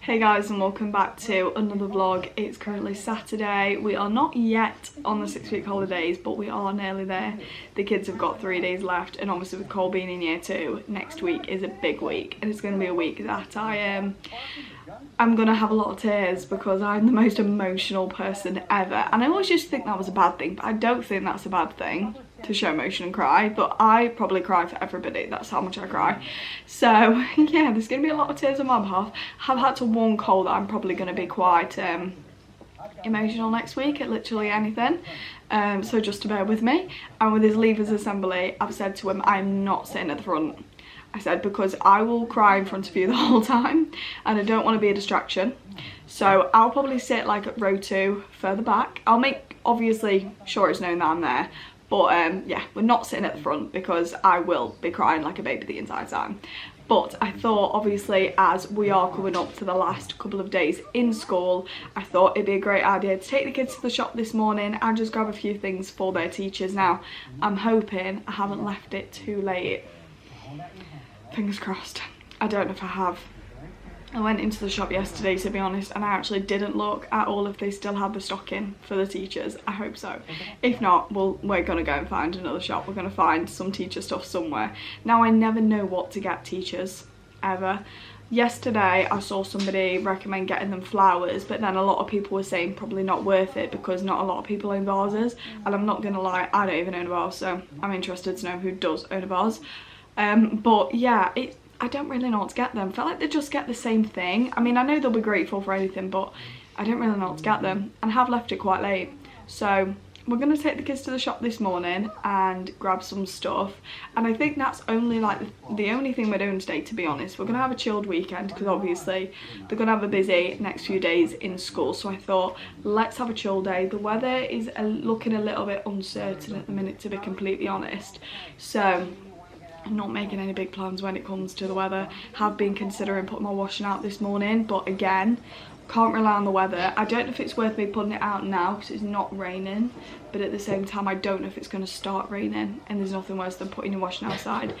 Hey guys, and welcome back to another vlog. It's currently Saturday. We are not yet on the 6-week holidays, but we are nearly there. The kids have got 3 days left, and obviously with Cole being in year 2, next week is a big week, and it's going to be a week that I'm going to have a lot of tears because I'm the most emotional person ever. And I always used to think that was a bad thing, but I don't think that's a bad thing to show emotion and cry. But I probably cry for everybody. That's how much I cry. So yeah, there's going to be a lot of tears on my behalf. I've had to warn Cole that I'm probably going to be quite emotional next week at literally anything. So just to bear with me. And with his leavers assembly, I've said to him I'm not sitting at the front. I said, because I will cry in front of you the whole time and I don't want to be a distraction. So I'll probably sit like at row 2 further back. I'll make obviously sure it's known that I'm there. But yeah, we're not sitting at the front because I will be crying like a baby the entire time. But I thought obviously as we are coming up to the last couple of days in school, I thought it'd be a great idea to take the kids to the shop this morning and just grab a few things for their teachers. Now, I'm hoping I haven't left it too late. Fingers crossed. I don't know if I have. I went into the shop yesterday, to be honest, and I actually didn't look at all if they still had the stock in for the teachers. I hope so. If not, we're gonna go and find another shop. We're gonna find some teacher stuff somewhere. Now, I never know what to get teachers, ever. Yesterday, I saw somebody recommend getting them flowers, but then a lot of people were saying probably not worth it because not a lot of people own vases. And I'm not gonna lie, I don't even own a vase, so I'm interested to know who does own a vase. But yeah, I don't really know what to get them. I feel like they just get the same thing. I mean, I know they'll be grateful for anything, but I don't really know what to get them and have left it quite late. So we're going to take the kids to the shop this morning and grab some stuff. And I think that's only like the only thing we're doing today, to be honest. We're going to have a chilled weekend because obviously they're going to have a busy next few days in school. So I thought, let's have a chill day. The weather is looking a little bit uncertain at the minute, to be completely honest. So I'm not making any big plans when it comes to the weather. Have been considering putting my washing out this morning, but again, can't rely on the weather. I don't know if it's worth me putting it out now because it's not raining, but at the same time I don't know if it's going to start raining, and there's nothing worse than putting your washing outside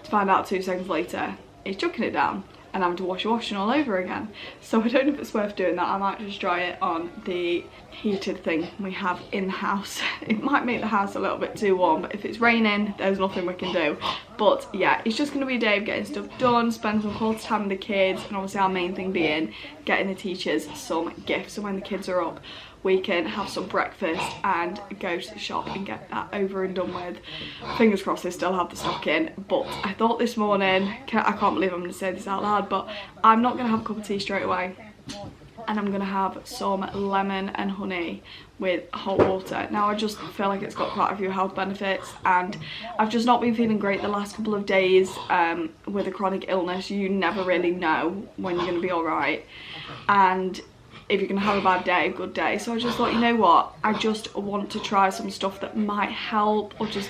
to find out 2 seconds later it's chucking it down and having to wash your washing all over again. So I don't know if it's worth doing that. I might just dry it on the heated thing we have in the house. It might make the house a little bit too warm, but if it's raining, there's nothing we can do. But yeah, it's just going to be a day of getting stuff done, spend some quality time with the kids, and obviously our main thing being getting the teachers some gifts. So when the kids are up, we can have some breakfast and go to the shop and get that over and done with. Fingers crossed they still have the stock in. But I thought this morning, I can't believe I'm going to say this out loud, but I'm not going to have a cup of tea straight away. And I'm going to have some lemon and honey with hot water. Now, I just feel like it's got quite a few health benefits, and I've just not been feeling great the last couple of days with a chronic illness. You never really know when you're going to be alright, and if you're going to have a bad day, a good day. So I just thought, you know what, I just want to try some stuff that might help or just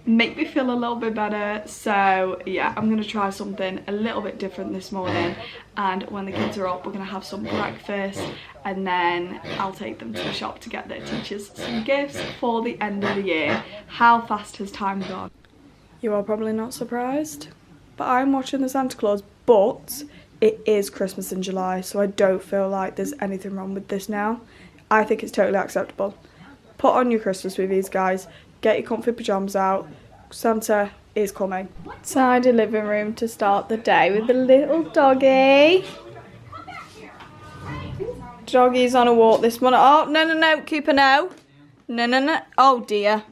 make me feel a little bit better. So yeah, I'm going to try something a little bit different this morning, and when the kids are up we're going to have some breakfast, and then I'll take them to the shop to get their teachers some gifts for the end of the year. How fast has time gone? You are probably not surprised, but I'm watching the Santa Claus, but it is Christmas in July, so I don't feel like there's anything wrong with this now. I think it's totally acceptable. Put on your Christmas movies, guys. Get your comfy pyjamas out. Santa is coming. Tidy living room to start the day with the little doggy. Doggy's on a walk this morning. Oh, no, Cooper, no. No. Oh, dear.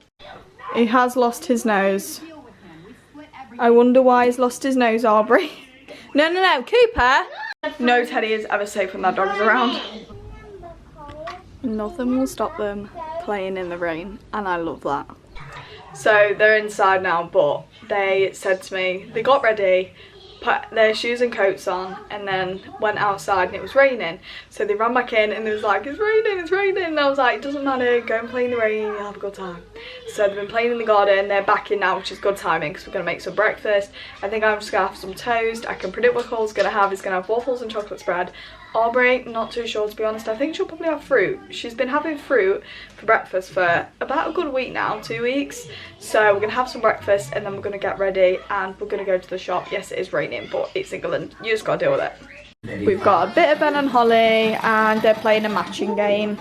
He has lost his nose. I wonder why he's lost his nose, Aubrey. No, Cooper. No teddy is ever safe when that dog's around. Nothing will stop them playing in the rain, and I love that. So they're inside now, but they said to me, they got ready, put their shoes and coats on, and then went outside and it was raining. So they ran back in and they was like, it's raining. And I was like, it doesn't matter, go and play in the rain, you'll have a good time. So they've been playing in the garden, they're back in now, which is good timing because we're going to make some breakfast. I think I'm just going to have some toast. I can predict what Cole's going to have. He's going to have waffles and chocolate spread. Aubrey, not too sure to be honest. I think she'll probably have fruit. She's been having fruit for breakfast for about a good week now, 2 weeks. So we're going to have some breakfast and then we're going to get ready and we're going to go to the shop. Yes, it is raining, but it's England. You just got to deal with it. We've got a bit of Ben and Holly and they're playing a matching game.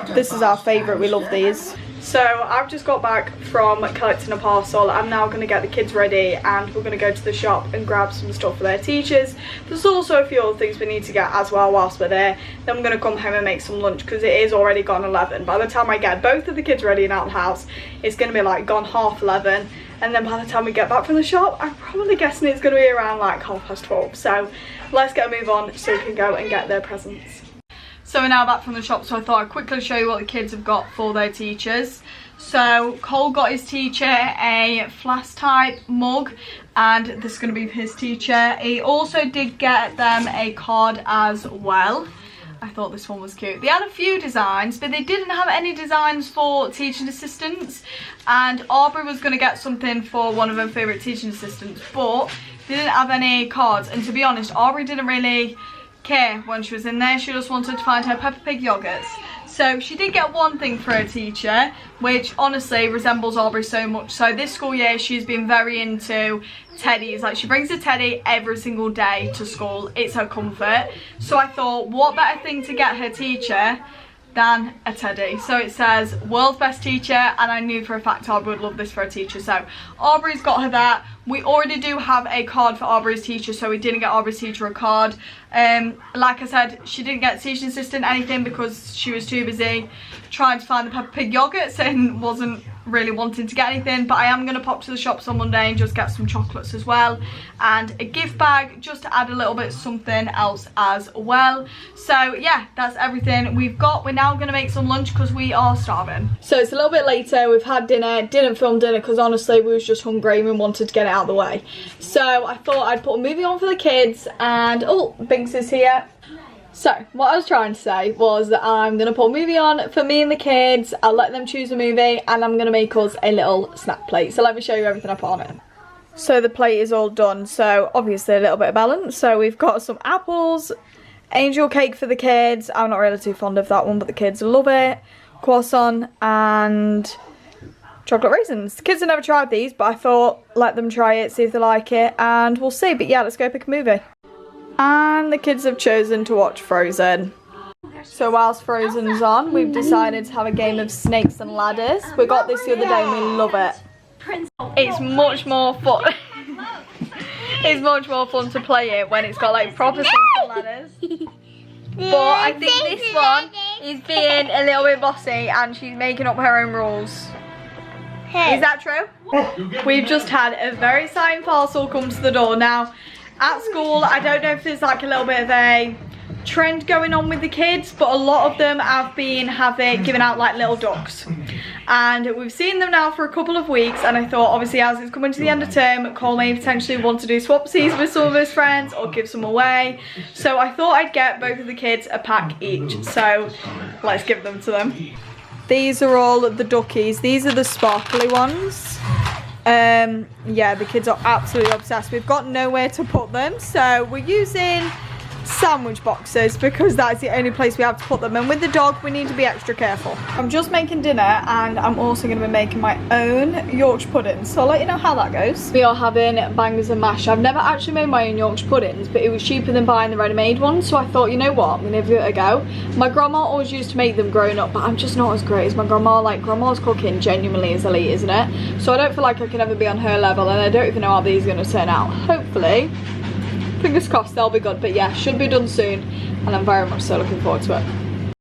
This is our favourite, we love these. So I've just got back from collecting a parcel. I'm now going to get the kids ready and we're going to go to the shop and grab some stuff for their teachers. There's also a few other things we need to get as well whilst we're there. Then I'm going to come home and make some lunch because it is already gone 11. By the time I get both of the kids ready and out of the house, it's going to be like gone half 11. And then by the time we get back from the shop, I'm probably guessing it's going to be around like 12:30. So let's get a move on so we can go and get their presents. So we're now back from the shop, so I thought I'd quickly show you what the kids have got for their teachers. So Cole got his teacher a flask type mug and this is going to be his teacher. He also did get them a card as well. I thought this one was cute. They had a few designs, but they didn't have any designs for teaching assistants. And Aubrey was going to get something for one of her favourite teaching assistants, but they didn't have any cards. And to be honest, Aubrey didn't really care when she was in there. She just wanted to find her Peppa Pig yogurts. So she did get one thing for her teacher, which honestly resembles Aubrey so much. So this school year she's been very into teddies. Like she brings a teddy every single day to school. It's her comfort. So I thought, what better thing to get her teacher than a teddy. So it says world's best teacher, and I knew for a fact Aubrey would love this for a teacher. So Aubrey's got her that. We already do have a card for Aubrey's teacher, so we didn't get Aubrey's teacher a card. Like I said, she didn't get teaching assistant anything because she was too busy trying to find the Peppa Pig yogurts and wasn't really wanting to get anything. But I am going to pop to the shops on Monday and just get some chocolates as well and a gift bag just to add a little bit something else as well. So yeah, that's everything we've got. We're now going to make some lunch because we are starving. So it's a little bit later. We've had dinner. Didn't film dinner because honestly we was just hungry and wanted to get it out of the way. So I thought I'd put a movie on for the kids, and oh, Binks is here. So what I was trying to say was that I'm going to put a movie on for me and the kids. I'll let them choose a movie and I'm going to make us a little snack plate. So let me show you everything I put on it. So the plate is all done, so obviously a little bit of balance. So we've got some apples, angel cake for the kids. I'm not really too fond of that one, but the kids love it. Croissant and chocolate raisins. The kids have never tried these, but I thought let them try it, see if they like it, and we'll see. But yeah, let's go pick a movie. And the kids have chosen to watch Frozen. So whilst Frozen's on, we've decided to have a game of snakes and ladders. We got this the other day and we love it. It's much more fun. It's much more fun to play it when it's got like proper snakes and ladders. But I think this one is being a little bit bossy and she's making up her own rules. Is that true? We've just had a very exciting parcel come to the door. Now, at school, I don't know if there's like a little bit of a trend going on with the kids, but a lot of them have been giving out like little ducks. And we've seen them now for a couple of weeks, and I thought obviously as it's coming to the end of term, Cole may potentially want to do swapsies with some of his friends or give some away. So I thought I'd get both of the kids a pack each. So let's give them to them. These are all the duckies. These are the sparkly ones. Yeah, the kids are absolutely obsessed. We've got nowhere to put them, so we're using sandwich boxes because that's the only place we have to put them, and with the dog we need to be extra careful. I'm just making dinner and I'm also going to be making my own Yorkshire puddings, so I'll let you know how that goes. We are having bangers and mash. I've never actually made my own Yorkshire puddings, but it was cheaper than buying the ready-made ones, so I thought, you know what, I'm going to give it a go. My grandma always used to make them growing up, but I'm just not as great as my grandma. Like, grandma's cooking genuinely is elite, isn't it? So I don't feel like I can ever be on her level, and I don't even know how these are going to turn out. Hopefully, fingers crossed, they'll be good. But yeah, should be done soon and I'm very much so looking forward to it.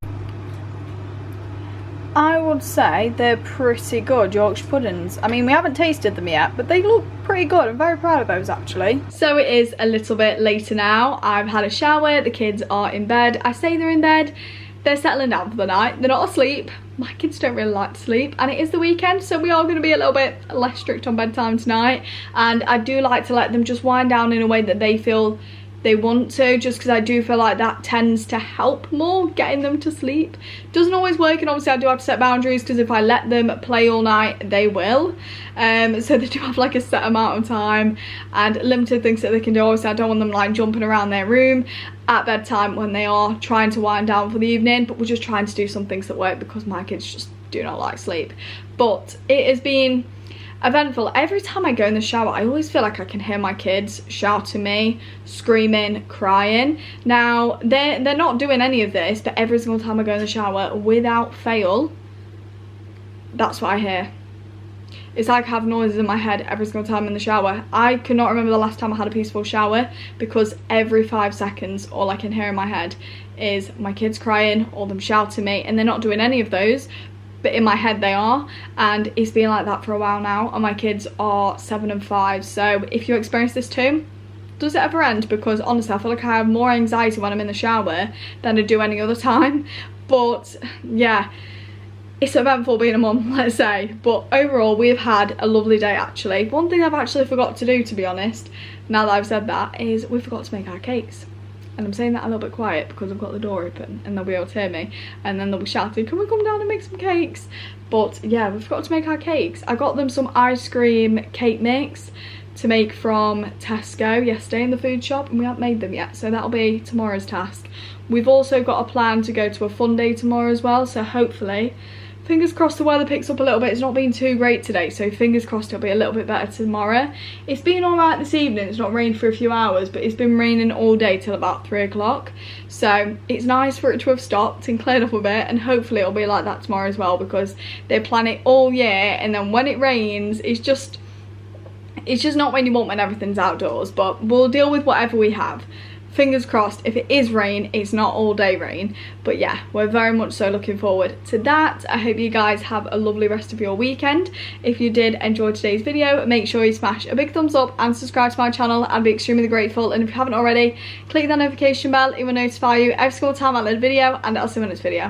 I would say they're pretty good Yorkshire puddings. I mean, we haven't tasted them yet, but they look pretty good. I'm very proud of those actually. So it is a little bit later now. I've had a shower, the kids are in bed. I say they're in bed, they're settling down for the night. They're not asleep. My kids don't really like to sleep, and it is the weekend, so we are going to be a little bit less strict on bedtime tonight, and I do like to let them just wind down in a way that they feel they want to, just because I do feel like that tends to help more getting them to sleep. Doesn't always work, and obviously I do have to set boundaries, because if I let them play all night they will. So they do have like a set amount of time and limited things that they can do. Obviously I don't want them like jumping around their room at bedtime when they are trying to wind down for the evening, but we're just trying to do some things that work because my kids just do not like sleep. But it has been eventful. Every time I go in the shower, I always feel like I can hear my kids shouting me, screaming, crying. Now, they're not doing any of this, but every single time I go in the shower, without fail, that's what I hear. It's like I have noises in my head every single time in the shower. I cannot remember the last time I had a peaceful shower, because every 5 seconds all I can hear in my head is my kids crying or them shouting me, and they're not doing any of those, but in my head they are. And it's been like that for a while now, and my kids are 7 and 5. So if you experience this too, does it ever end? Because honestly, I feel like I have more anxiety when I'm in the shower than I do any other time. But yeah, it's eventful being a mum, let's say. But overall, we have had a lovely day actually. One thing I've actually forgot to do, to be honest, now that I've said that, is we forgot to make our cakes. And I'm saying that a little bit quiet because I've got the door open and they'll be able to hear me, and then they'll be shouting, can we come down and make some cakes? But yeah, we forgot to make our cakes. I got them some ice cream cake mix to make from Tesco yesterday in the food shop, and we haven't made them yet, so that'll be tomorrow's task. We've also got a plan to go to a fun day tomorrow as well, so hopefully, fingers crossed, the weather picks up a little bit. It's not been too great today, so fingers crossed it'll be a little bit better tomorrow. It's been alright this evening. It's not rained for a few hours, but it's been raining all day till about 3 o'clock. So it's nice for it to have stopped and cleared up a bit, and hopefully it'll be like that tomorrow as well, because they plan it all year, and then when it rains, it's just not when you want, when everything's outdoors. But we'll deal with whatever we have. Fingers crossed, if it is rain, it's not all day rain. But yeah, we're very much so looking forward to that. I hope you guys have a lovely rest of your weekend. If you did enjoy today's video, make sure you smash a big thumbs up and subscribe to my channel. I'd be extremely grateful. And if you haven't already, click that notification bell. It will notify you every single time I upload a video, and I'll see you in the next video.